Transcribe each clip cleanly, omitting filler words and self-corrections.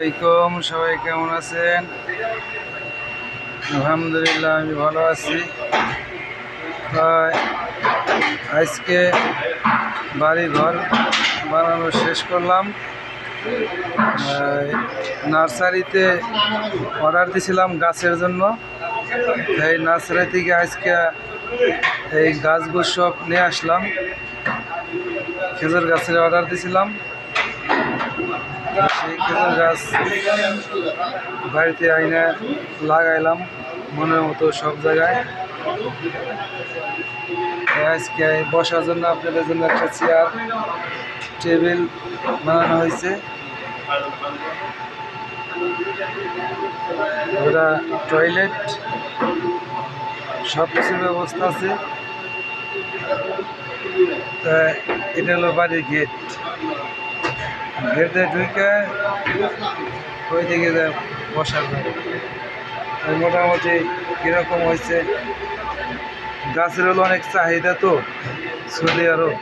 আসসালামাইকুম, সবাই কেমন আছেন? আলহামদুলিল্লাহ আমি ভালো আছি। আজকে বাড়ি ঘর বানানো শেষ করলাম। নার্সারিতে অর্ডার দিয়েছিলাম গাছের জন্য। এই নার্সারি থেকে আজকে এই গাছগুলো সব নিয়ে আসলাম। খেজুর গাছের অর্ডার দিয়েছিলাম, সেই খেজুর গাছ বাড়িতে আইনে লাগাইলাম মনের মতো সব জায়গায়। আজকে বসার জন্য আপনাদের জন্য একটা চেয়ার টেবিল বানানো হয়েছে। ওটা টয়লেট, সব কিছুর ব্যবস্থা আছে। তা এটা হলো বাড়ির গেট। গেটে ঢুকে ওই দিকে বসার মোটামুটি কীরকম হয়েছে। গাছের হলো অনেক চাহিদা, তো সৌদি আরব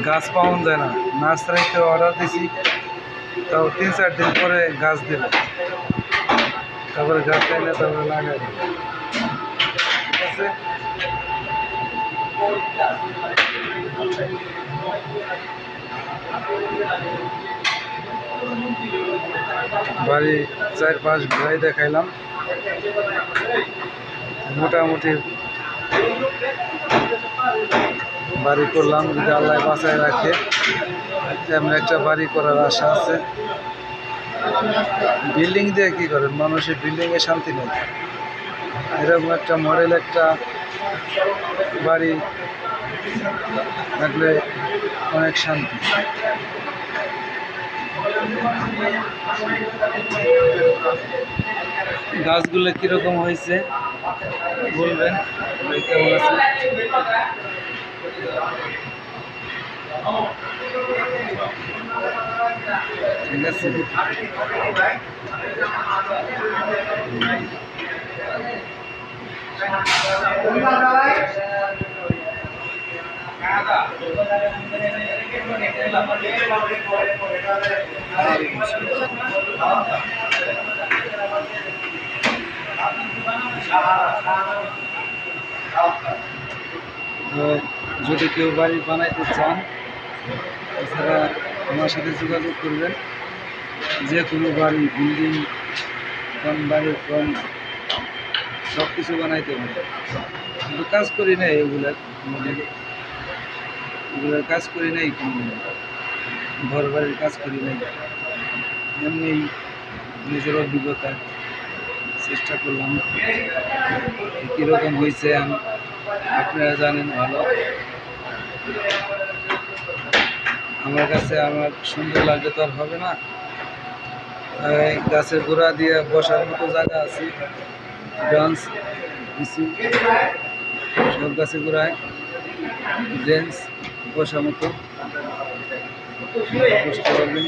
গাছ পাওয়া যায় না। নার্সারিতে অর্ডার দিছি, তাও 3-4 দিন পরে গাছ দেবে, তারপরে গাছ চাইলে তারপরে লাগাই দেবে। ঠিক আছে, বাড়ি 4-5 ঘুরাই দেখাইলাম। মোটামুটি বাড়ি করলাম, যদি আল্লাহ বাঁচায় রাখে তেমন একটা বাড়ি করার আশা আছে। বিল্ডিং দিয়ে কী করেন, মানুষের বিল্ডিংয়ে শান্তি নেই। এরকম একটা মডেল একটা বাড়ি থাকলে অনেক শান্তি। গাছগুলো কীরকম হয়েছে বলবেন, কেমন আছে? ঠিক আছে, যদি কেউ বাড়ি বানাইতে চান এছাড়া আমার সাথে যোগাযোগ করবেন। যে কোনো বাড়ি, বিল্ডিং, কোন বাড়ি, কোন সব কিছু বানাইতে পারে। কিন্তু কাজ করি নাই এগুলার কাজ করি নাই, কোনো ঘর বাড়ির কাজ করি নাই। এমনি নিজের অভিজ্ঞতা চেষ্টা করলাম, কীরকম হয়েছে আপনারা জানেন ভালো। আমার কাছে আমার সুন্দর লাগলে তো আর হবে না। গাছের গোড়া দিয়ে বসার মতো জায়গা আছে, বেঞ্চ দিছি সব গাছের গোড়ায়, বেঞ্চ বসার মতো বসতে পারবেন।